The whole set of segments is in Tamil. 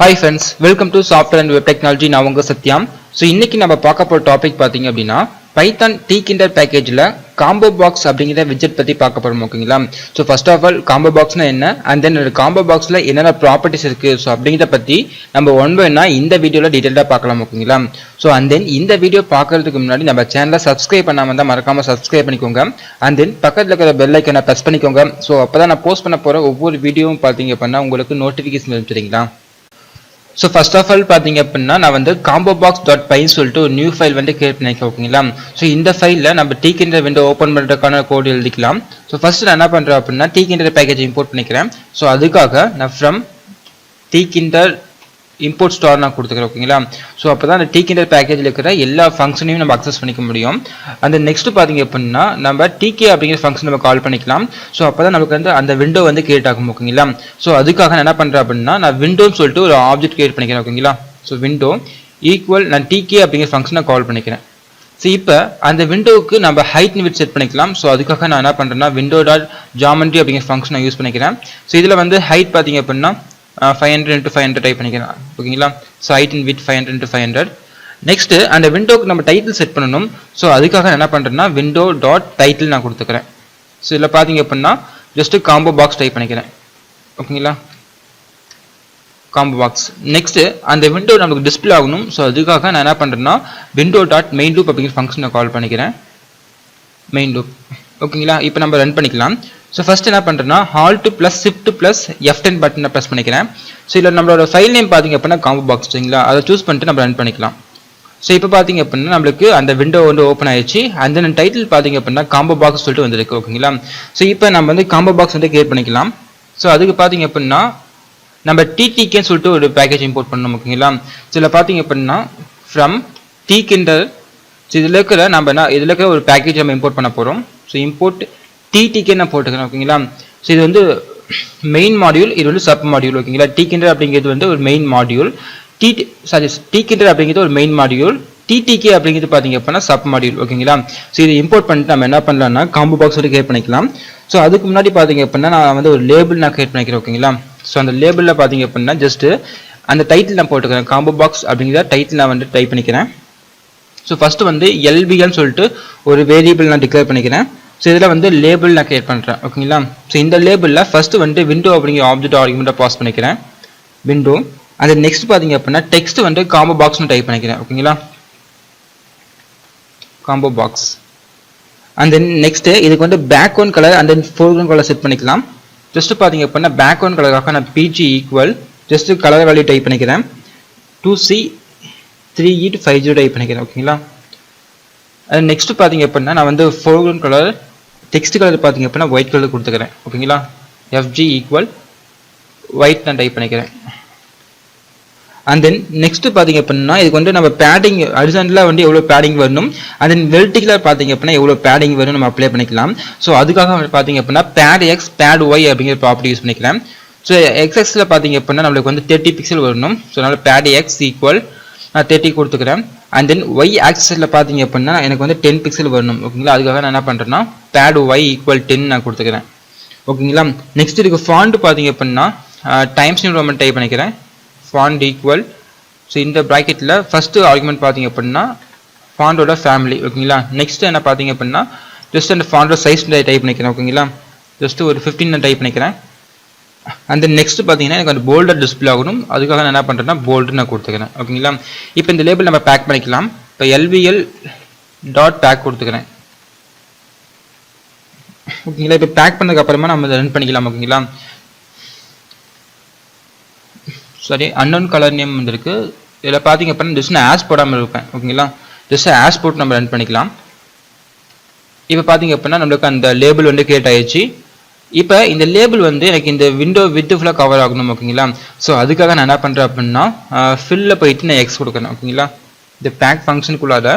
Hi friends, welcome to Software and Web Technology. நான் உங்க சத்யாம். ஸோ இன்னைக்கு நம்ம பார்க்க போகிற டாபிக் பார்த்தீங்க அப்படின்னா பைத்தான் Tkinter பேக்கேஜில் காம்போ பாக்ஸ் அப்படிங்கிற விஜெட் பற்றி பார்க்க போகிறோம். ஓகேங்களா? So first of all combo பாக்ஸ்னா என்ன, அண்ட் தென் காம்போ பாக்ஸில் என்னென்ன ப்ராப்பர்ட்டிஸ் இருக்குது, ஸோ அப்படிங்கிறத பற்றி நம்ம ஒன் பை ஒன்னா இந்த வீடியோவில் டீட்டெயிலாக பார்க்கலாம். ஓகேங்களா? ஸோ அண்ட் தென் இந்த வீடியோ பார்க்கறதுக்கு முன்னாடி நம்ம சேனலை சப்ஸ்கிரைப் பண்ணாமல் தான் மறக்காமல் சப்ஸ்கிரைப் பண்ணிக்கோங்க. அண்ட் தென் பக்கத்தில் இருக்கிற பெல் ஐக்கனை ப்ரெஸ் பண்ணிக்கோங்க. ஸோ அப்போ தான் நான் போஸ்ட் பண்ண போகிற ஒவ்வொரு வீடியோவும் பார்த்தீங்க அப்படின்னா உங்களுக்கு நோட்டிஃபிகேஷன் வந்துடுங்களா. ஸோ ஃபர்ஸ்ட் ஆஃப் ஆல் பார்த்தீங்க அப்படின்னா நான் வந்து காம்போ பாக்ஸ் டாட் பைன்னு சொல்லிட்டு ஒரு நியூ ஃபைல் வந்து கிரியேட் பண்ணியிருக்கேன். ஓகேங்களா? ஸோ இந்த ஃபைலில் நம்ம Tkinter விண்டோ ஓப்பன் பண்ணுறதுக்கான கோட் எழுதிக்கலாம். ஸோ ஃபர்ஸ்ட் நான் என்ன பண்ணுறேன் அப்படின்னா Tkinter பேக்கேஜ் இம்போர்ட் பண்ணிக்கிறேன். ஸோ அதுக்காக நான் ஃப்ரம் Tkinter இம்போர்ட் ஸ்டார் நான் கொடுத்துக்கிறேன். ஓகேங்களா? ஸோ அப்போ தான் அந்த Tkinter பேக்கேஜில் இருக்கிற எல்லா ஃபங்க்ஷனையும் நம்ம அக்சஸ் பண்ணிக்க முடியும். அந்த நெக்ஸ்ட் பார்த்தீங்க அப்படின்னா நம்ம TK அப்படிங்கிற ஃபங்க்ஷன் நம்ம கால் பண்ணிக்கலாம். ஸோ அப்போ தான் நமக்கு வந்து அந்த விண்டோ வந்து கிரியேட் ஆகும். ஓகேங்களா? ஸோ அதுக்காக நான் என்ன பண்ணுறேன் அப்படின்னா நான் விண்டோன்னு சொல்லிட்டு ஒரு ஆப்ஜெக்ட் கிரியேட் பண்ணிக்கிறேன். ஓகேங்களா? ஸோ விண்டோ ஈக்குவல் நான் TK அப்படிங்கிற ஃபங்க்ஷனை கால் பண்ணிக்கிறேன். ஸோ இப்போ அந்த விண்டோவுக்கு நம்ம ஹைட் விட் செட் பண்ணிக்கலாம். ஸோ அதுக்காக நான் என்ன பண்ணுறேன்னா விண்டோ டாட் ஜாமெண்ட்ரி அப்படிங்கிற ஃபங்க்ஷனை யூஸ் பண்ணிக்கிறேன். ஸோ இதில் வந்து ஹைட் பார்த்தீங்க அப்படின்னா 500 into 500 டைப் பண்ணிக்கலாம். ஓகேங்களா? So height in width 500 into 500. Next அந்த விண்டோக்கு நம்ம டைட்டில் செட் பண்ணணும். ஸோ அதுக்காக என்ன பண்ணுறேன்னா விண்டோ டாட் டைட்டில் நான் கொடுத்துக்கிறேன். ஸோ இதில் பார்த்தீங்க அப்படின்னா ஜஸ்ட் காம்போ பாக்ஸ் டைப் பண்ணிக்கிறேன். ஓகேங்களா? Combo box. நெக்ஸ்ட் அந்த விண்டோ நமக்கு டிஸ்பிளே ஆகணும். ஸோ அதுக்காக நான் என்ன பண்ணுறேன்னா விண்டோ டாட் மெயின் லூப் அப்படிங்கிற ஃபங்க்ஷனை கால் பண்ணிக்கிறேன். Main loop. ஓகேங்களா? இப்போ நம்ம ரன் பண்ணிக்கலாம். ஸோ ஃபர்ஸ்ட் என்ன பண்ணுறேன்னா halt plus shift plus F10 பட்டனை ப்ரெஸ் பண்ணிக்கிறேன். ஸோ இதில் நம்மளோட ஃபைல் நேம் பார்த்தீங்க அப்படின்னா காம்போ பாக்ஸ். சரிங்களா? அதை சூஸ் பண்ணிட்டு நம்ம ரன் பண்ணிக்கலாம். ஸோ இப்போ பார்த்தீங்க அப்படின்னா நம்மளுக்கு அந்த விண்டோ வந்து ஓப்பன் ஆயிடுச்சு. அந்த டைட்டில் பார்த்தீங்க அப்படின்னா காம்போ பாக்ஸ் சொல்லிட்டு வந்துருக்கு. ஓகேங்களா? ஸோ இப்போ நம்ம வந்து காம்போ பாக்ஸ் வந்து கிரியேட் பண்ணிக்கலாம். ஸோ அதுக்கு பார்த்தீங்க அப்படின்னா நம்ம TTKன்னு சொல்லிட்டு ஒரு பேக்கேஜ் இம்போர்ட் பண்ணணும். ஓகேங்களா? ஸோ இதில் பார்த்தீங்க அப்படின்னா ஃப்ரம் Tkinter. ஸோ இதில் இருக்கிற ஒரு பேக்கேஜ் நம்ம இம்போர்ட் பண்ண போகிறோம். ஸோ இம்போர்ட் TTK நான் போட்டுக்கிறேன். ஓகேங்களா? ஸோ இது வந்து மெயின் மாடியூல், இது வந்து சப் மாடியூல். ஓகேங்களா? Tkinter அப்படிங்கிறது வந்து ஒரு மெயின் மாடியூல், Tkinter அப்படிங்கிறது ஒரு மெயின் மாடியூல், TTK அப்படிங்கிறது பார்த்தீங்க அப்படின்னா சப் மாடியூல். ஓகேங்களா? ஸோ இது இம்போர்ட் பண்ணிட்டு நம்ம என்ன பண்ணலாம்னா காம்போ பாக்ஸ் வந்து கிரியேட் பண்ணிக்கலாம். ஸோ அதுக்கு முன்னாடி பார்த்தீங்க அப்படின்னா நான் வந்து ஒரு லேபிள் நான் கிரியேட் பண்ணிக்கிறேன். ஓகேங்களா? ஸோ அந்த லேபிளில் பார்த்தீங்க அப்படின்னா ஜஸ்ட் அந்த டைட்டில் நான் போட்டுக்கிறேன். காம்போ பாக்ஸ் அப்படிங்கிற டைட்டில் நான் வந்து டைப் பண்ணிக்கிறேன். ஸோ ஃபர்ஸ்ட் வந்து LBன்னு சொல்லிட்டு ஒரு வேரியபிள் நான் டிக்ளேர் பண்ணிக்கிறேன். ஸோ இதில் வந்து லேபிள் நான் கிரியேட் பண்ணுறேன். ஓகேங்களா? ஸோ இந்த லேபிளில் ஃபர்ஸ்ட் வந்து விண்டோ அப்படிங்கிற ஆப்ஜெக்ட் ஆர்குமெண்ட்டை பாஸ் பண்ணிக்கிறேன். விண்டோ. அது நெக்ஸ்ட் பார்த்தீங்க அப்படின்னா டெக்ஸ்ட் வந்து காம்போ பாக்ஸ்னு டைப் பண்ணிக்கிறேன். ஓகேங்களா? Combo box. And then next இதுக்கு வந்து background colour and then foreground colour set பண்ணிக்கலாம். ஜஸ்ட் பார்த்தீங்க அப்படின்னா பேக்ரவுண்ட் கலராக நான் PG equal just colour value type பண்ணிக்கிறேன். 2C3E50 டைப் பண்ணிக்கிறேன். ஓகேங்களா? நெக்ஸ்ட் பார்த்தீங்க அப்படின்னா நான் வந்து ஃபோர்க்ரவுண்ட் கலர் டெக்ஸ்ட் கலர் பார்த்தீங்க அப்படின்னா ஒயிட் கலர் கொடுத்துக்கிறேன். ஓகேங்களா? FG ஈக்குவல் ஒயிட் நான் டைப் பண்ணிக்கிறேன். அண்ட் தென் நெக்ஸ்ட் பார்த்தீங்க அப்படின்னா இதுக்கு வந்து நம்ம பேடிங் ஹரிசாண்டலாக வந்து எவ்வளோ பேடிங் வரணும், அண்ட் தென் வெர்டிகலாக பார்த்தீங்க அப்படின்னா எவ்வளோ பேடிங் வரும் நம்ம அப்ளை பண்ணிக்கலாம். ஸோ அதுக்காக பார்த்தீங்க அப்படின்னா பேட் எக்ஸ் பேட் ஒய் அப்படிங்கிற ப்ராப்பர்ட்டி யூஸ் பண்ணிக்கலாம். ஸோ எக்ஸ்எக்ஸில் பார்த்தீங்க அப்படின்னா நம்மளுக்கு வந்து 30 பிக்சல் வரணும். ஸோ அதனால் பேட் எக்ஸ் ஈக்குவல் நான் 30 கொடுத்துக்கிறேன். அண்ட் தென் ஒய் ஆக்சிஸில் பார்த்தீங்க அப்படின்னா எனக்கு வந்து 10 பிக்சல் வரணும். ஓகேங்களா? அதுக்காக நான் என்ன பண்ணுறேன்னா பேட் ஒய் ஈக்குவல் 10 நான் கொடுத்துக்கிறேன். ஓகேங்களா? நெக்ஸ்ட் இதுக்கு ஃபாண்ட் பார்த்தீங்க அப்படின்னா டைம்ஸ் நியூ ரோமன் டைப் பண்ணிக்கிறேன். Font equal. ஸோ இந்த ப்ராக்கெட்டில் ஃபர்ஸ்ட் ஆர்குமெண்ட் பார்த்தீங்க அப்படின்னா ஃபாண்டோட ஃபேமிலி. ஓகேங்களா? நெக்ஸ்ட் என்ன பார்த்தீங்க அப்படின்னா ஜஸ்ட் அந்த ஃபாண்டோட சைஸ் டைப் பண்ணிக்கிறேன். ஓகேங்களா? ஜஸ்ட் ஒரு 15 நான் டைப் பண்ணிக்கிறேன். அந்த நெக்ஸ்ட் பார்த்தீங்கன்னா எனக்கு அந்த போல்டர் டிஸ்பிளே ஆகணும். அதுக்காக நான் என்ன பண்ணுறேன்னா போல்டு நான் கொடுத்துக்கிறேன். ஓகேங்களா? இப்போ இந்த லேபிள் நம்ம பேக் பண்ணிக்கலாம். இப்போ LVL டாட் பேக் கொடுத்துக்கிறேன். ஓகேங்களா? இப்போ பேக் பண்ணதுக்கு அப்புறமா நம்ம ரன் பண்ணிக்கலாம். ஓகேங்களா? சரி, அன்னோன் கலர் நேம் வந்துருக்கு. இதில் பார்த்தீங்க அப்படின்னா ஜஸ்ட் நான் ஆஸ் போடாமல் இருப்பேன். ஓகேங்களா? ஜஸ்ட் ஆஸ் போட்டு நம்ம ரன் பண்ணிக்கலாம். இப்போ பார்த்தீங்க அப்படின்னா நம்மளுக்கு அந்த லேபிள் வந்து கிரியேட் ஆயிடுச்சு. இப்போ இந்த லேபிள் வந்து எனக்கு இந்த விண்டோ வித் ஃபுல்லாக கவர் ஆகணும். ஓகேங்களா? ஸோ அதுக்காக நான் என்ன பண்ணுறேன் அப்படின்னா ஃபில்லில் போயிட்டு நான் எக்ஸ் கொடுக்குறேன். ஓகேங்களா? இந்த பேக் ஃபங்க்ஷனுக்குள்ளார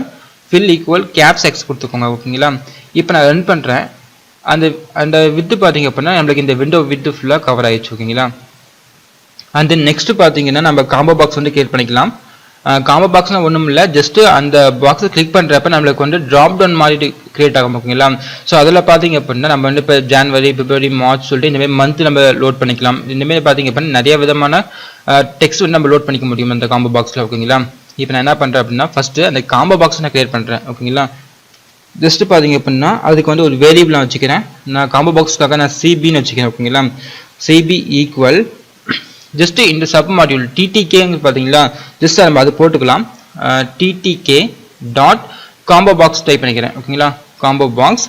ஃபில் ஈக்குவல் கேப்ஸ் எக்ஸ் கொடுத்துக்கோங்க. ஓகேங்களா? இப்போ நான் ரன் பண்ணுறேன். அந்த வித்து பார்த்தீங்க அப்படின்னா நம்மளுக்கு இந்த விண்டோ வித் ஃபுல்லாக கவர் ஆயிடுச்சு. ஓகேங்களா? அண்ட் தென் நெக்ஸ்ட் பார்த்தீங்கன்னா நம்ம காம்போ பாக்ஸ் வந்து கிரியேட் பண்ணிக்கலாம். காம்போ பாக்ஸ்னா ஒன்றும் இல்லை, ஜஸ்ட் அந்த பாக்ஸை கிளிக் பண்ணுறப்ப நம்மளுக்கு வந்து ட்ராப் டவுன் மாதிரி கிரியேட் ஆகும் ஓகேங்களா. ஸோ அதில் பார்த்தீங்க அப்படின்னா நம்ம வந்து இப்போ ஜான்வரி, பிப்ரவரி, மார்ச் சொல்லிட்டு இந்தமாதிரி மந்த் நம்ம லோட் பண்ணிக்கலாம். இந்தமாரி பார்த்தீங்க அப்படின்னா நிறைய விதமான டெக்ஸ்ட் வந்து நம்ம லோட் பண்ணிக்க முடியும் அந்த காம்போ பாக்ஸில் ஓகேங்களா. இப்போ நான் என்ன பண்ணுறேன் அப்படின்னா ஃபஸ்ட்டு அந்த காம்போ பாக்ஸ் நான் கிரியேட் பண்ணுறேன் ஓகேங்களா. ஜஸ்ட் பார்த்தீங்க அப்படின்னா அதுக்கு வந்து ஒரு வேரியபிள் நான் வச்சுக்கிறேன். நான் காம்போ பாக்ஸ்க்காக நான் சிபின்னு வச்சுக்கிறேன் ஓகேங்களா. சிபி ஈக்குவல் ஜஸ்ட் இந்த சப் மாடியூல் டிடிகேங்க பார்த்தீங்களா, ஜஸ்ட் நம்ம அது போட்டுக்கலாம். Ddk dot combo box type பண்ணிக்கிறேன் ஓகேங்களா. காம்போ பாக்ஸ்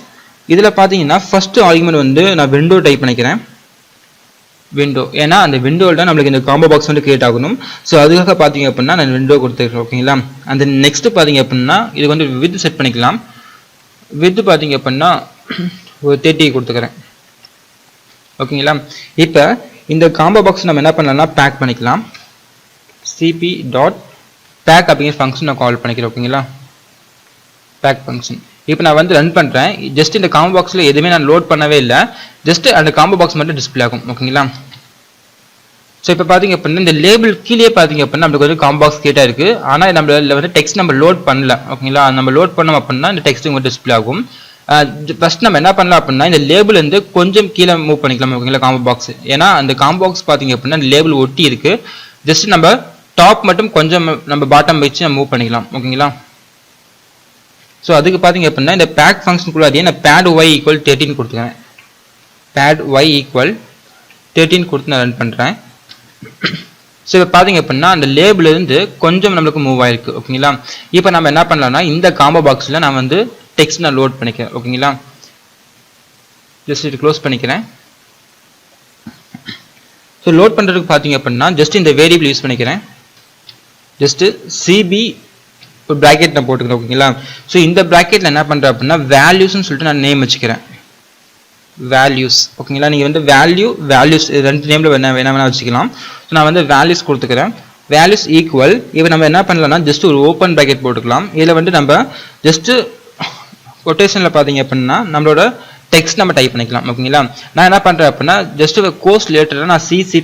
இதில் பார்த்தீங்கன்னா ஃபர்ஸ்ட் ஆர்குமெண்ட் வந்து நான் விண்டோ டைப் பண்ணிக்கிறேன். விண்டோ, ஏன்னா அந்த விண்டோவில் தான் நம்மளுக்கு இந்த காம்போ பாக்ஸ் வந்து கிரியேட் ஆகணும். ஸோ அதுக்காக பார்த்தீங்க அப்படின்னா நான் விண்டோ கொடுத்துருக்கேன் ஓகேங்களா. அந்த நெக்ஸ்ட் பார்த்தீங்க அப்படின்னா இது வந்து வித் செட் பண்ணிக்கலாம். வித் பார்த்தீங்க அப்படின்னா ஒரு 30 கொடுத்துக்கிறேன் ஓகேங்களா. இப்போ இந்த காம்போ பாக்ஸ் நம்ம என்ன பண்ணலாம்னா பேக் பண்ணிக்கலாம். சிபி டாட் பேக் அப்படிங்கிற ஃபங்க்ஷன் நான் கால் பண்ணிக்கிறேன் ஓகேங்களா. பேக் ஃபங்க்ஷன் இப்போ நான் வந்து ரன் பண்ணுறேன். ஜஸ்ட் இந்த காம்போ பாக்ஸில் எதுவுமே நான் லோட் பண்ணவே இல்லை, ஜஸ்ட் அந்த காம்போ பாக்ஸ் மட்டும் டிஸ்பிளே ஆகும் ஓகேங்களா. ஸோ இப்போ பார்த்தீங்க அப்படின்னா இந்த லேபிள் கீழே பார்த்தீங்க அப்படின்னா நம்மளுக்கு வந்து காம்போ பாக்ஸ் கிரியேட் ஆயிருக்கு. ஆனால் நம்மள வந்து டெக்ஸ்ட் நம்ம லோட் பண்ணல ஓகேங்களா. நம்ம லோட் பண்ணோம் அப்படின்னா இந்த டெக்ஸ்ட் உங்களுக்கு டிஸ்பிளே ஆகும். ஃபர்ஸ்ட் நம்ம என்ன பண்ணலாம் அப்படின்னா இந்த லேபிள் வந்து கொஞ்சம் கீழே மூவ் பண்ணிக்கலாம் ஓகேங்களா காம்போ பாக்ஸ். ஏன்னா அந்த காம்போ பாக்ஸ் பார்த்தீங்க அப்படின்னா லேபிள் ஒட்டி இருக்கு. ஜஸ்ட் நம்ம டாப் மட்டும் கொஞ்சம் நம்ம பாட்டம் வச்சு நம்ம மூவ் பண்ணிக்கலாம் ஓகேங்களா. ஸோ அதுக்கு பார்த்தீங்க அப்படின்னா இந்த பேக் ஃபங்க்ஷனுக்குள்ள அதே நான் பேட் ஒய் ஈக்குவல் 13 கொடுத்துக்கிறேன். பேட் ஒய் ஈக்குவல் 13 கொடுத்து நான் ரன் பண்ணுறேன். ஸோ இப்போ பார்த்தீங்க அப்படின்னா அந்த லேபிள் இருந்து கொஞ்சம் நம்மளுக்கு மூவ் ஆயிருக்கு ஓகேங்களா. இப்போ நம்ம என்ன பண்ணலாம்னா இந்த காம்போ பாக்ஸில் நான் வந்து டெக்ஸ்ட் நான் லோட் பண்ணிக்கிறேன் ஓகேங்களா. ஜஸ்ட் இது க்ளோஸ் பண்ணிக்கிறேன். ஸோ லோட் பண்ணுறதுக்கு பார்த்தீங்க அப்படின்னா ஜஸ்ட் இந்த வேரியபிள் யூஸ் பண்ணிக்கிறேன். ஜஸ்ட் சிபி ஒரு ப்ராக்கெட் நான் போட்டுக்கிறேன் ஓகேங்களா. ஸோ இந்த ப்ராக்கெட்டில் என்ன பண்ணுறேன் அப்படின்னா வேல்யூஸ்ன்னு சொல்லிட்டு நான் நேம் வச்சுக்கிறேன். வேல்யூஸ் ஓகேங்களா. நீங்கள் வந்து வேல்யூஸ் ரெண்டு நேமில் வேணா வச்சுக்கலாம். ஸோ நான் வந்து வேல்யூஸ் கொடுத்துக்கிறேன். வேல்யூஸ் ஈக்குவல் இப்போ நம்ம என்ன பண்ணலாம்னா ஜஸ்ட் ஒரு ஓப்பன் ப்ராக்கெட் போட்டுக்கலாம். இதில் வந்து நம்ம ஜஸ்ட் கொட்டேஷனில் பார்த்தீங்க அப்படின்னா நம்மளோட டெக்ஸ்ட் நம்ம டைப் பண்ணிக்கலாம் ஓகேங்களா. நான் என்ன பண்ணுறேன் அப்படின்னா ஜஸ்ட் கோர்ஸ் ரிலேட்டடாக நான் C++,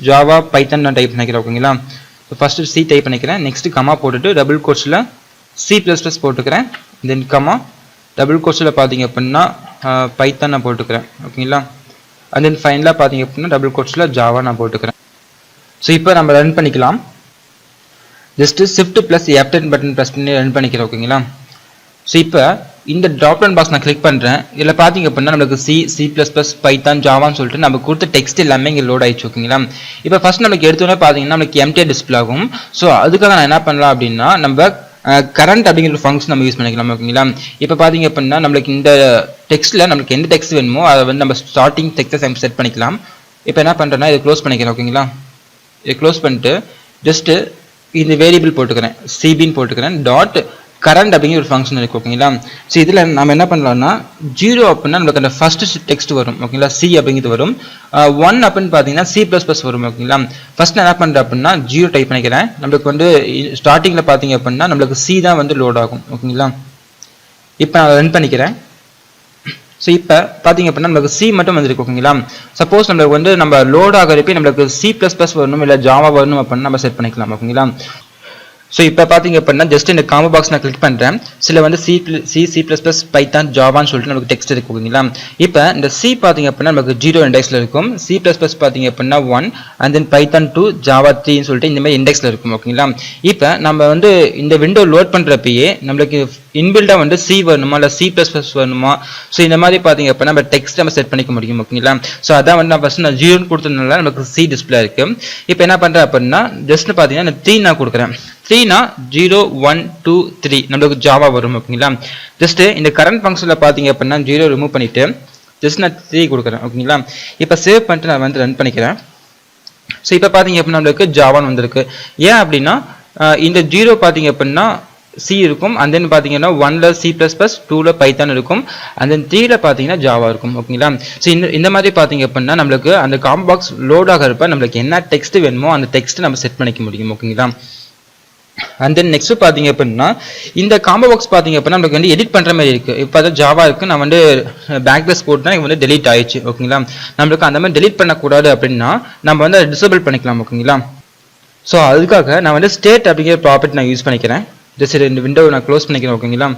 ஜாவா, பைத்தன் நான் டைப் பண்ணிக்கிறேன் ஓகேங்களா. ஃபர்ஸ்ட் சி டைப் பண்ணிக்கிறேன். நெக்ஸ்ட் கமா போட்டுட்டு டபுள் கோர்ஸில் C++ போட்டுக்கிறேன். தென் கமா டபுள் கோர்ஸில் பார்த்தீங்க அப்படின்னா பைத்தன் நான் போட்டுக்கிறேன் ஓகேங்களா. அண்ட் தென் ஃபைனலாக பார்த்தீங்க அப்படின்னா டபுள் கோர்ஸில் ஜாவா நான் போட்டுக்கிறேன். ஸோ இப்போ நம்ம ரன் பண்ணிக்கலாம். Just Shift + F10 button press பண்ணி ரன் பண்ணிக்கிறேன் ஓகேங்களா. ஸோ இப்போ இந்த ட்ராப் டவுன் பாக்ஸ் நான் கிளிக் பண்ணுறேன். இதில் பார்த்தீங்க அப்படின்னா நம்மளுக்கு C++, பைத்தான், ஜாவான்னு சொல்லிட்டு நம்ம கொடுத்த டெக்ஸ்ட் எல்லாமே இங்கே லோட் ஆயிடுச்சு ஓகேங்களா. இப்போ ஃபர்ஸ்ட் நமக்கு எடுத்தோன்னே பார்த்தீங்கன்னா நம்மளுக்கு எம்டிஆர் டிஸ்பிளே ஆகும். ஸோ அதுக்காக நான் என்ன பண்ணலாம் அப்படின்னா நம்ம கரண்ட் அப்படிங்கிற ஃபங்க்ஷன் நம்ம யூஸ் பண்ணிக்கலாம் ஓகேங்களா. இப்போ பார்த்தீங்க அப்படின்னா நம்மளுக்கு இந்த டெக்ஸ்ட்டில் நம்மளுக்கு எந்த டெக்ஸ்ட் வேணுமோ அதை வந்து நம்ம ஸ்டார்டிங் டெக்ஸ்ட்டை செட் பண்ணிக்கலாம். இப்போ என்ன பண்ணுறேன்னா இதை க்ளோஸ் பண்ணிக்கிறேன் ஓகேங்களா. இதை க்ளோஸ் பண்ணிட்டு ஜஸ்ட்டு இந்த வேரியபிள் போட்டுக்கிறேன், சிபின்னு போட்டுக்கிறேன். டாட் கரண்ட் அப்படிங்கிற ஒரு ஃபங்க்ஷன் இருக்கு ஓகேங்களா. ஸோ இதில் நம்ம என்ன பண்ணலாம்னா 0 அப்படின்னா நம்மளுக்கு அந்த ஃபர்ஸ்ட் டெக்ஸ்ட் வரும் ஓகேங்களா, சி அப்படிங்கிறது வரும். 1 அப்படின்னு பார்த்தீங்கன்னா C++ வரும் ஓகேங்களா. ஃபர்ஸ்ட் என்ன பண்ணுறேன் அப்படின்னா 0 டைப் பண்ணிக்கிறேன். நம்மளுக்கு வந்து ஸ்டார்டிங்கில் பார்த்தீங்க அப்படின்னா நம்மளுக்கு சி தான் வந்து லோட் ஆகும் ஓகேங்களா. இப்போ நான் ரன் பண்ணிக்கிறேன். ஸோ இப்போ பார்த்தீங்க அப்படின்னா நம்மளுக்கு சி மட்டும் வந்துருக்கு ஓகேங்களா. சப்போஸ் நம்மளுக்கு வந்து நம்ம லோட் ஆகிறப்ப நம்மளுக்கு C++ வரணும் இல்லை ஜாவா வரணும் அப்படின்னு நம்ம செட் பண்ணிக்கலாம் ஓகேங்களா. ஸோ இப்போ பார்த்தீங்க அப்படின்னா ஜஸ்ட் இந்த காம்போ பாக்ஸ் நான் கிளிக் பண்ணுறேன். சில வந்து C++, பைத்தான், ஜாவான்னு சொல்லிட்டு நமக்கு டெக்ஸ்ட் இருக்கு ஓகேங்களா. இப்போ இந்த சி பார்த்தீங்க அப்படின்னா நமக்கு 0 இண்டெக்ஸில் இருக்கும். C++ பார்த்தீங்க அப்படின்னா 1 அண்ட் தென் பைத்தான் 2, ஜாவா 3ன்னு சொல்லிட்டு இந்த மாதிரி இண்டெக்ஸில் இருக்கும் ஓகேங்களா. இப்போ நம்ம வந்து இந்த விண்டோ லோட் பண்ணுறப்பயே நம்மளுக்கு இன்பில்டாக வந்து சி வரணுமா இல்லை C++ வரணுமா, ஸோ இந்த மாதிரி பார்த்தீங்க அப்படின்னா நம்ம டெக்ஸ்ட் நம்ம செட் பண்ணிக்க முடியும் ஓகேங்களா. ஸோ அதான் வந்து நான் ஃபர்ஸ்ட் நான் 0 கொடுத்ததுனால நமக்கு சி டிஸ்பிளே இருக்கு. இப்போ என்ன பண்ணுறேன் அப்படின்னா ஜஸ்ட் பார்த்தீங்கன்னா நான் 3 நான் கொடுக்குறேன். 3னா 0, 1, 2, 3 நம்மளுக்கு ஜாவா வரும் ஓகேங்களா. ஜஸ்ட் இந்த கரண்ட் ஃபங்க்ஷனில் பார்த்தீங்க அப்படின்னா 0 ரிமூவ் பண்ணிட்டு ஜஸ்ட் நான் 3 கொடுக்குறேன் ஓகேங்களா. இப்போ சேவ் பண்ணிட்டு நான் வந்து ரன் பண்ணிக்கிறேன். ஸோ இப்போ பார்த்தீங்க அப்படின்னா நம்மளுக்கு ஜாவான்னு வந்திருக்கு. ஏன் அப்படின்னா இந்த 0 பார்த்தீங்க அப்படின்னா சி இருக்கும், அண்ட் தென் பார்த்தீங்கன்னா 1ல C++, 2ல பைத்தான் இருக்கும், அண்ட் தென் 3ல பார்த்தீங்கன்னா ஜாவா இருக்கும் ஓகேங்களா. ஸோ இந்த மாதிரி பார்த்தீங்க அப்படின்னா நம்மளுக்கு அந்த காம்போ பாக்ஸ் லோட் ஆகிறப்ப நம்மளுக்கு என்ன டெக்ஸ்ட் வேணுமோ அந்த டெக்ஸ்ட் நம்ம செட் பண்ணிக்க முடியும் ஓகேங்களா. அண்ட் தென் நெக்ஸ்ட் பார்த்தீங்க அப்படின்னா இந்த காம்போ பாக்ஸ் பார்த்தீங்க அப்படின்னா நமக்கு வந்து எடிட் பண்ணுற மாதிரி இருக்குது. இப்போ அதான் ஜாவா இருக்குது, நான் வந்து பேக்லெஸ் போட்டுனா இங்கே வந்து டெலீட் ஆயிடுச்சு ஓகேங்களா. நம்மளுக்கு அந்த மாதிரி டெலீட் பண்ணக்கூடாது அப்படின்னா நம்ம வந்து அதை டிசேபிள் பண்ணிக்கலாம் ஓகேங்களா. ஸோ அதுக்காக நான் வந்து ஸ்டேட் அப்படிங்கிற ப்ராப்பர்ட்டி நான் யூஸ் பண்ணிக்கிறேன். ஜஸ்ட் இந்த விண்டோவை நான் க்ளோஸ் பண்ணிக்கிறேன். ஓகேங்களா?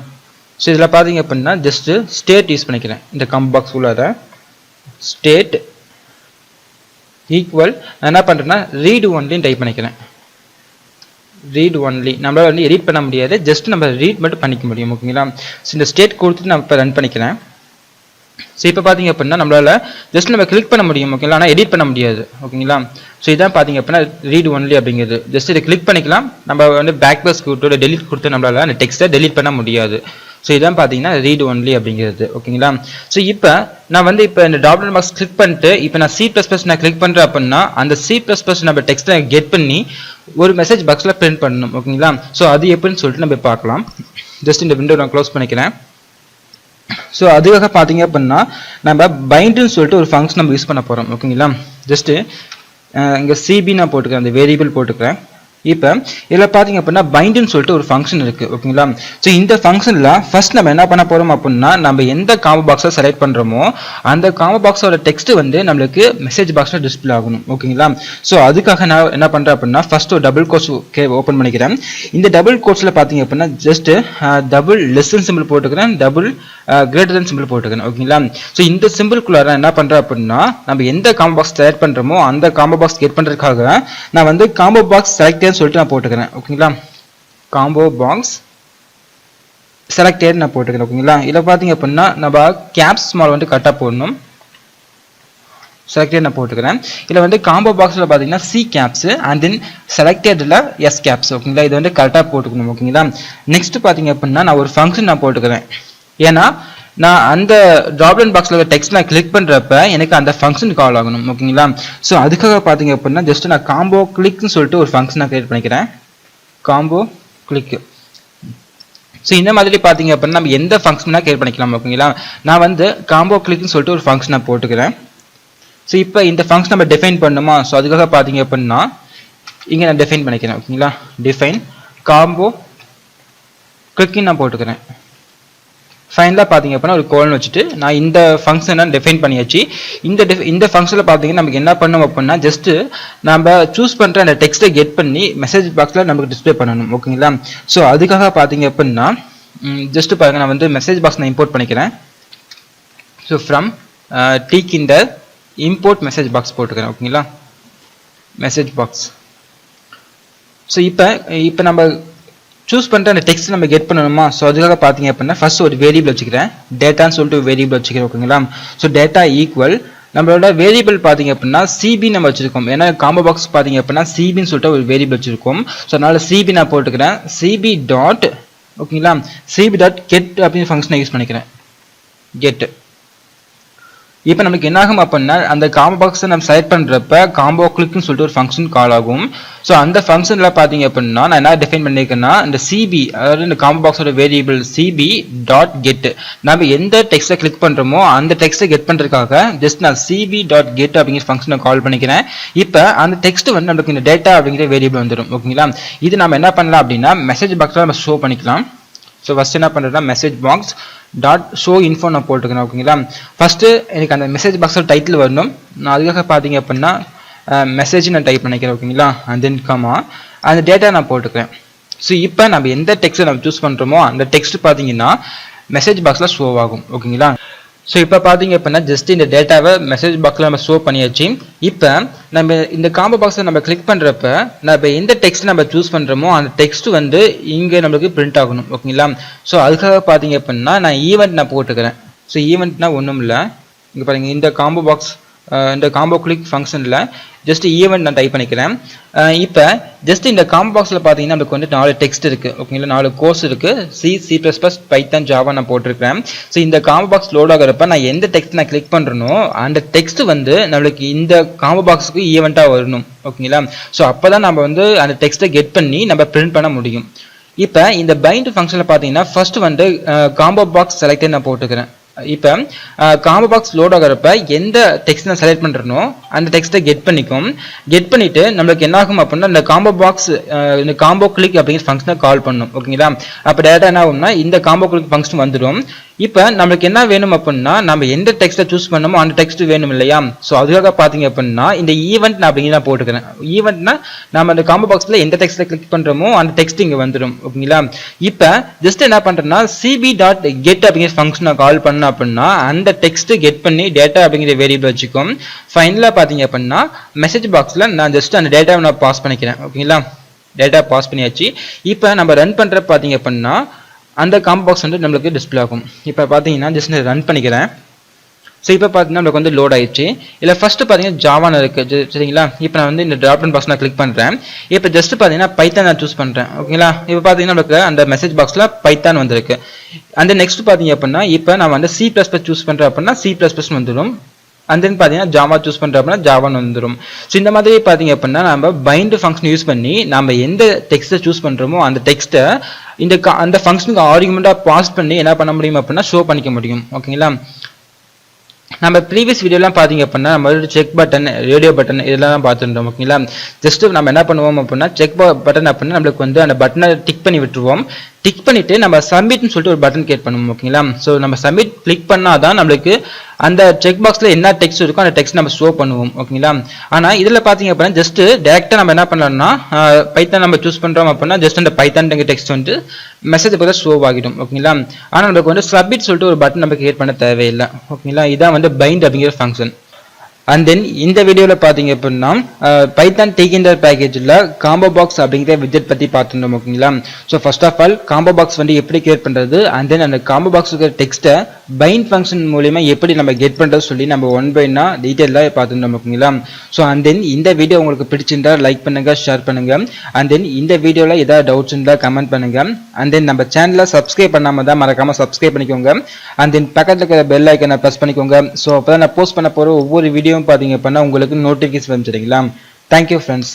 ஸோ இதில் பார்த்தீங்க அப்படின்னா ஜஸ்ட்டு ஸ்டேட் யூஸ் பண்ணிக்கிறேன். இந்த காம்போ பாக்ஸ் உள்ளார ஸ்டேட் ஈக்குவல் நான் என்ன பண்ணுறேன்னா ரீட் ஒன்லின்னு டைப் பண்ணிக்கிறேன். ரீட் ஒன்லி நம்மளால் வந்து எடிட் பண்ண முடியாது, ஜஸ்ட் நம்ம ரீட் மட்டும் பண்ணிக்க முடியும். ஓகேங்களா? ஸோ இந்த ஸ்டேட் கொடுத்துட்டு நான் இப்போ ரன் பண்ணிக்கிறேன். ஸோ இப்போ பார்த்தீங்க அப்படின்னா நம்மளால் ஜஸ்ட் நம்ம கிளிக் பண்ண முடியும். ஓகேங்களா? ஆனால் எடிட் பண்ண முடியாது. ஓகேங்களா? ஸோ இதான் பார்த்தீங்க அப்படின்னா ரீட் ஒன்லி அப்படிங்கிறது. ஜஸ்ட் இதை கிளிக் பண்ணிக்கலாம். நம்ம வந்து பேக் ப்ளஸ் கொடுத்து டெலிட் கொடுத்து நம்மளால் அந்த டெக்ஸ்ட்டை டெலிட் பண்ண முடியாது. ஸோ இதான் பார்த்தீங்கன்னா ரீட் ஒன்லி அப்படிங்கிறது. ஓகேங்களா? ஸோ இப்போ நான் வந்து இப்போ இந்த டாப்லெட் பாக்ஸ் கிளிக் பண்ணிட்டு இப்போ நான் C++ நான் கிளிக் பண்ணுறேன் அப்படின்னா அந்த C++ நம்ம டெக்ஸ்ட்டை கெட் பண்ணி ஒரு மெசேஜ் பாக்ஸில் பிரிண்ட் பண்ணணும். ஓகேங்களா? ஸோ அது எப்படின்னு சொல்லிட்டு நம்ம பார்க்கலாம். ஜஸ்ட் இந்த விண்டோ நான் க்ளோஸ் பண்ணிக்கிறேன். ஸோ அதுக்காக பார்த்தீங்க அப்படின்னா நம்ம பைண்டுன்னு சொல்லிட்டு ஒரு ஃபங்க்ஷன் நம்ம யூஸ் பண்ண போகிறோம். ஓகேங்களா? ஜஸ்ட்டு இங்கே சிபி நான் போட்டுக்கிறேன், அந்த வேரியபிள் போட்டுக்கிறேன். இப்போ இதில் பார்த்தீங்க அப்படின்னா பைண்டுன்னு சொல்லிட்டு ஒரு ஃபங்க்ஷன் இருக்குது. ஓகேங்களா? ஸோ இந்த ஃபங்க்ஷனில் ஃபர்ஸ்ட் நம்ம என்ன பண்ண போகிறோம் அப்படின்னா நம்ம எந்த காம்போ பாக்ஸை செலக்ட் பண்ணுறோமோ அந்த காம்போ பாக்ஸோட டெக்ஸ்ட் வந்து நம்மளுக்கு மெசேஜ் பாக்ஸில் டிஸ்பிளே ஆகணும். ஓகேங்களா? ஸோ அதுக்காக நான் என்ன பண்ணுறேன் அப்படின்னா ஃபர்ஸ்ட் ஒரு டபுள் கோட்ஸ் ஓப்பன் பண்ணிக்கிறேன். இந்த டபுள் கோட்ஸில் பார்த்தீங்க அப்படின்னா ஜஸ்ட் டபுள் லெஸ்ஸன் சிம்பிள் போட்டுக்கிறேன், டபுள் கிரேட்டர் தென் சிம்பிள் போட்டுக்கிறேன். ஓகேங்களா? ஸோ இந்த சிம்பிள்குள்ளார என்ன பண்ணுறேன் அப்படின்னா நம்ம எந்த காம்போ பாக்ஸ் செலக்ட் பண்ணுறோமோ அந்த காம்போ பாக்ஸ் கெட் பண்ணுறதுக்காக நான் வந்து காம்போ பாக்ஸ் செலக்டேன்னு சொல்லிட்டு நான் போட்டுக்கிறேன். ஓகேங்களா? காம்போ பாக்ஸ் செலக்டேட் நான் போட்டுக்கிறேன். ஓகேங்களா? இதில் பார்த்தீங்க அப்படின்னா நம்ம கேப்ஸ் ஸ்மால் வந்து கரெக்டாக போடணும். செலக்டட் நான் போட்டுக்கிறேன். இதில் வந்து காம்போ பாக்ஸில் பார்த்தீங்கன்னா சி கேப்ஸ் அண்ட் தென் செலக்டடில் எஸ் கேப்ஸ். ஓகேங்களா? இது வந்து கரெக்டாக போட்டுக்கணும். ஓகேங்களா? நெக்ஸ்ட் பார்த்தீங்க அப்படின்னா நான் ஒரு ஃபங்க்ஷன் நான் போட்டுக்கிறேன். ஏன்னா நான் அந்த ட்ராப்டவுன் பாக்ஸில் டெக்ஸ்ட் நான் கிளிக் பண்ணுறப்ப எனக்கு அந்த ஃபங்க்ஷன் கால் ஆகணும். ஓகேங்களா? ஸோ அதுக்காக பார்த்தீங்க அப்படின்னா ஜஸ்ட் நான் காம்போ கிளிக்னு சொல்லிட்டு ஒரு ஃபங்க்ஷன் நான் கிரியேட் பண்ணிக்கிறேன். Combo click. ஸோ இந்த மாதிரி பார்த்தீங்க அப்படின்னா நம்ம எந்த ஃபங்க்ஷனாக கிரியேட் பண்ணிக்கலாம். ஓகேங்களா? நான் வந்து காம்போ கிளிக்னு சொல்லிட்டு ஒரு ஃபங்க்ஷன் நான் போட்டுக்கிறேன். ஸோ இப்போ இந்த ஃபங்க்ஷன் நம்ம டிஃபைன் பண்ணுமா? ஸோ அதுக்காக பார்த்தீங்க அப்படின்னா இங்கே நான் டிஃபைன் பண்ணிக்கிறேன். ஓகேங்களா? டிஃபைன் காம்போ கிளிக்னு நான் போட்டுக்கிறேன். ஃபைனலாக பார்த்தீங்க அப்படின்னா ஒரு கோல்னு வச்சுட்டு நான் இந்த ஃபங்க்ஷனை டிஃபைன் பண்ணியாச்சு. இந்த ஃபங்க்ஷனில் பார்த்தீங்கன்னா நமக்கு என்ன பண்ணணும் அப்படின்னா ஜஸ்ட்டு நம்ம சூஸ் பண்ணுற அந்த டெக்ஸ்ட்டை கெட் பண்ணி மெசேஜ் பாக்ஸில் நமக்கு டிஸ்பிளே பண்ணணும். ஓகேங்களா? ஸோ அதுக்காக பார்த்தீங்க அப்படின்னா ஜஸ்ட்டு பாருங்கள், நான் வந்து மெசேஜ் பாக்ஸ் நான் இம்போர்ட் பண்ணிக்கிறேன். So from Tkinter import message box போட்டுக்கிறேன். ஓகேங்களா? Message box. ஸோ இப்போ நம்ம சூஸ் பண்ணிட்டு அந்த டெக்ஸ்ட் நம்ம கெட் பண்ணணுமா? ஸோ அதுக்காக பார்த்தீங்க அப்படின்னா ஃபர்ஸ்ட் ஒரு வேரியபிள் வச்சுக்கிறேன், டேட்டான்னு சொல்லிட்டு ஒரு வேரியபிள் வச்சுக்கிறேன். ஓகேங்களா? ஸோ டேட்டா ஈக்குவல் நம்மளோட வேரியபிள் பார்த்தீங்க அப்படின்னா சிபி நம்ம வச்சிருக்கோம். ஏன்னா காம்போ பாக்ஸ் பார்த்தீங்க அப்படின்னா சிபின்னு சொல்லிட்டு ஒரு வேரியபிள் வச்சிருக்கோம். ஸோ அதனால சிபி நான் போட்டுக்கிறேன். சிபி டாட் ஓகேங்களா சிபி டாட் கெட் அப்படின்னு ஃபங்க்ஷனை யூஸ் பண்ணிக்கிறேன். கெட். இப்போ நமக்கு என்ன ஆகும் அப்படின்னா அந்த காம்போ பாக்ஸை நம்ம செலக்ட் பண்ணுறப்ப காம்போ கிளிக்னு சொல்லிட்டு ஒரு ஃபங்க்ஷன் கால் ஆகும். ஸோ அந்த ஃபங்க்ஷனில் பார்த்தீங்க அப்படின்னா நான் என்ன டிஃபைன் பண்ணியிருக்கேன்னா இந்த சிபி, அதாவது இந்த காம்போ பாக்ஸோட வேரியபிள் சிபி டாட் கெட், நம்ம எந்த டெக்ஸ்ட்டை கிளிக் பண்ணுறோமோ அந்த டெக்ஸ்ட்டை கெட் பண்ணுறதுக்காக ஜஸ்ட் நான் சிபி டாட் கெட் அப்படிங்கிற ஃபங்க்ஷனை கால் பண்ணிக்கிறேன். இப்போ அந்த டெக்ஸ்ட் வந்து நமக்கு இந்த டேட்டா அப்படிங்கிற வேரியபிள் வந்துடும். ஓகேங்களா? இது நம்ம என்ன பண்ணலாம் அப்படின்னா மெசேஜ் பாக்ஸில் நம்ம ஷோ பண்ணிக்கலாம். ஸோ ஃபர்ஸ்ட் என்ன பண்ணுறேன்னா message box dot show info நான் போட்டுக்கிறேன். ஓகேங்களா? ஃபஸ்ட்டு எனக்கு அந்த மெசேஜ் பாக்ஸில் டைட்டில் வரணும். நான் அதுக்காக பார்த்தீங்க அப்படின்னா மெசேஜ் நான் டைப் பண்ணிக்கிறேன். ஓகேங்களா? அண்ட் தென் கமா அந்த டேட்டா நான் போட்டுக்கிறேன். ஸோ இப்போ நம்ம எந்த டெக்ஸ்ட்டை நம்ம சூஸ் பண்ணுறோமோ அந்த டெக்ஸ்ட் பார்த்தீங்கன்னா மெசேஜ் பாக்ஸில் ஷோ ஆகும். ஓகேங்களா? ஸோ இப்போ பார்த்தீங்க அப்படின்னா ஜஸ்ட் இந்த டேட்டாவை மெசேஜ் பாக்ஸில் நம்ம ஷோ பண்ணியாச்சு. இப்போ நம்ம இந்த காம்போ பாக்ஸை நம்ம கிளிக் பண்ணுறப்ப நம்ம எந்த டெக்ஸ்ட் நம்ம சூஸ் பண்ணுறோமோ அந்த டெக்ஸ்ட் வந்து இங்கே நம்மளுக்கு பிரிண்ட் ஆகணும். ஓகேங்களா? ஸோ அதுக்காக பார்த்தீங்க அப்படின்னா நான் ஈவெண்ட் நான் போட்டுக்கிறேன். ஸோ ஈவெண்ட்னா ஒன்றும் இல்லை, இங்கே பாருங்கள் இந்த காம்போ பாக்ஸ் இந்த காம்போ கிளிக் ஃபங்க்ஷனில் ஜஸ்ட் ஈவெண்ட் நான் டைப் பண்ணிக்கிறேன். இப்போ ஜஸ்ட் இந்த காம்போ பாக்ஸில் பார்த்தீங்கன்னா நமக்கு வந்து 4 டெக்ஸ்ட் இருக்குது. ஓகேங்களா? 4 கோர்ஸ் இருக்குது. C++, பைத்தான், ஜாவா நான் போட்டிருக்கிறேன். ஸோ இந்த காம்போ பாக்ஸ் லோட் ஆகிறப்ப நான் எந்த டெக்ஸ்ட் நான் கிளிக் பண்ணுறனோ அந்த டெக்ஸ்ட் வந்து நம்மளுக்கு இந்த காம்போ பாக்ஸுக்கு ஈவெண்ட்டாக வரணும். ஓகேங்களா? ஸோ அப்போ தான் நம்ம வந்து அந்த டெக்ஸ்ட்டை கெட் பண்ணி நம்ம பிரிண்ட் பண்ண முடியும். இப்போ இந்த பைண்ட் ஃபங்க்ஷனில் பார்த்தீங்கன்னா ஃபர்ஸ்ட் வந்து காம்போ பாக்ஸ் செலக்டட் நான் போட்டுக்கிறேன். இப்போ காம்போ பாக்ஸ் லோட் ஆகிறப்ப எந்த டெக்ஸ்ட் நான் செலக்ட் பண்ணுறனோ அந்த டெக்ஸ்ட்டை கெட் பண்ணிக்கும். கெட் பண்ணிவிட்டு நம்மளுக்கு என்ன ஆகும் அப்படின்னா இந்த காம்போ பாக்ஸ் இந்த காம்போ கிளிக் அப்படிங்கிற ஃபங்க்ஷனை கால் பண்ணும். ஓகேங்களா? அப்போ டேட்டா என்ன ஆகும்னா இந்த காம்போ கிளிக் ஃபங்க்ஷன் வந்துடும். இப்போ நமக்கு என்ன வேணும் அப்படின்னா நம்ம எந்த டெக்ஸ்ட்டை சூஸ் பண்ணமோ அந்த டெக்ஸ்ட் வேணும் இல்லையா. ஸோ அதுக்காக பார்த்தீங்க அப்படின்னா இந்த ஈவெண்ட் நான் அப்படிங்கிற போட்டுக்கிறேன். ஈவெண்ட்னா நம்ம அந்த காம்போ பாக்ஸில் எந்த டெக்ஸ்ட்டை கிளிக் பண்ணுறோமோ அந்த டெக்ஸ்ட் இங்கே வந்துடும். ஓகேங்களா. இப்போ ஜஸ்ட் என்ன பண்ணுறேன்னா cb.get அப்படிங்கிற ஃபங்க்ஷனை கால் பண்ண அப்படின்னா அந்த டெக்ஸ்ட் கெட் பண்ணி டேட்டா அப்படிங்கிற வேரியபிள் வச்சுக்கும். ஃபைனலாக பார்த்தீங்க அப்படின்னா மெசேஜ் பாக்ஸில் நான் ஜஸ்ட் அந்த டேட்டாவை நான் பாஸ் பண்ணிக்கிறேன். ஓகேங்களா. டேட்டா பாஸ் பண்ணியாச்சு. இப்போ நம்ம ரன் பண்ணுற பார்த்தீங்க அப்படின்னா அந்த காம்போ பாக்ஸ் வந்து நம்மளுக்கு டிஸ்பிளே ஆகும். இப்போ பார்த்தீங்கன்னா ஜஸ்ட் ரன் பண்ணிக்கிறேன். ஸோ இப்போ பார்த்தீங்கன்னா நம்மளுக்கு வந்து லோட் ஆயிடுச்சு. இல்லை ஃபர்ஸ்ட் பார்த்தீங்கன்னா ஜாவான்னு இருக்குது சரிங்களா. இப்போ நான் வந்து இந்த ட்ராப் டவுன் பாக்ஸ் நான் கிளிக் பண்ணுறேன். இப்போ ஜஸ்ட் பார்த்தீங்கன்னா பைத்தான் நான் சூஸ் பண்ணுறேன். ஓகேங்களா. இப்போ பார்த்தீங்கன்னா நம்மளுக்கு அந்த மெசேஜ் பாக்ஸில் பைத்தான் வந்திருக்கு. அந்த நெக்ஸ்ட் பார்த்தீங்க அப்படின்னா இப்போ நான் வந்து C++ சூஸ் பண்ணுறேன் அப்படின்னா C++ வந்துடும். அண்ட் தென் பார்த்தீங்கன்னா ஜாவா சூஸ் பண்ணுற அப்படின்னா ஜாவான்னு வந்துடும். ஸோ இந்த மாதிரி பார்த்தீங்க அப்படின்னா நம்ம பைண்ட் ஃபங்க்ஷன் யூஸ் பண்ணி நம்ம எந்த டெக்ஸ்ட்டை சூஸ் பண்ணுறோமோ அந்த டெக்ஸ்ட்டை அந்த ஃபங்க்ஷனுக்கு ஆர்குமெண்ட்டாக பாஸ் பண்ணி என்ன பண்ண முடியும் அப்படின்னா ஷோ பண்ணிக்க முடியும். ஓகேங்களா. நம்ம ப்ரீவியஸ் வீடியோலாம் பார்த்தீங்க அப்படின்னா நம்ம செக் பட்டன் ரேடியோ பட்டன் இதெல்லாம் பார்த்துருந்தோம். ஓகேங்களா. ஜஸ்ட் நம்ம என்ன பண்ணுவோம் அப்படின்னா செக் பட்டன் அப்படின்னா நம்மளுக்கு வந்து அந்த பட்டனை டிக் பண்ணி விட்டுருவோம். டிக் பண்ணிட்டு நம்ம சப்மிட்னு சொல்லிட்டு ஒரு பட்டன் கிரியேட் பண்ணுவோம். ஓகேங்களா. ஸோ நம்ம சப்மிட் கிளிக் பண்ணாதான் நம்மளுக்கு அந்த செக் பாக்ஸில் என்ன டெக்ஸ்ட் இருக்கோ அந்த டெக்ஸ்ட் நம்ம ஷோ பண்ணுவோம். ஓகேங்களா. ஆனால் இதில் பார்த்தீங்க அப்படின்னா ஜஸ்ட் டேரெக்டாக நம்ம என்ன பண்ணலாம்னா பைத்தான் நம்ம சூஸ் பண்ணுறோம் அப்படின்னா ஜஸ்ட் அந்த பைத்தான் டெக்ஸ்ட் வந்து மெசேஜ் பார்த்தா ஷோ ஆகிடும். ஓகேங்களா. ஆனால் நம்மளுக்கு வந்து சப்மிட் சொல்லிட்டு ஒரு பட்டன் நம்ம கிரியேட் பண்ண தேவையில்லை. ஓகேங்களா. இதான் வந்து பைண்ட் அப்படிங்கிற ஃபங்க்ஷன். அண்ட் தென் இந்த வீடியோவில் பார்த்தீங்க அப்படின்னா பைத்தான் Tkinter பேக்கேஜில் காம்போ பாக்ஸ் அப்படிங்கிற விஜெட் பற்றி பார்த்துருந்தோம். ஓகேங்களா. So first of all combo box வந்து எப்படி கிரியேட் பண்ணுறது அண்ட் தென் அந்த காம்போ பாக்ஸ் இருக்கிற டெக்ஸ்ட்டை பைண்ட் ஃபங்க்ஷன் மூலியமா எப்படி நம்ம கெட் பண்ணுறது சொல்லி நம்ம ஒன் பைனா டீட்டெயிலாக பார்த்துருந்தோம். ஓகேங்களா. ஸோ அண்ட் தென் இந்த வீடியோ உங்களுக்கு பிடிச்சிருந்தா லைக் பண்ணுங்க, ஷேர் பண்ணுங்க. அண்ட் தென் இந்த வீடியோவில் ஏதாவது டவுட்ஸ் இருந்தால் கமெண்ட் பண்ணுங்க. அண்ட் தென் நம்ம சேனலை சப்ஸ்கிரைப் பண்ணாமல் தான் மறக்காமல் சப்ஸ்கிரைப் பண்ணிக்கோங்க. அண்ட் தென் பக்கத்தில் இருக்கிற பெல் ஐக்கனை ப்ரெஸ் பண்ணிக்கோங்க. ஸோ அப்போ தான் நான் போஸ்ட் பண்ண போகிற ஒவ்வொரு வீடியோ பார்த்தீங்க அப்படின்னா உங்களுக்கு நோட்டிஃபிகேஷன் வந்துடுங்களா. Thank you friends.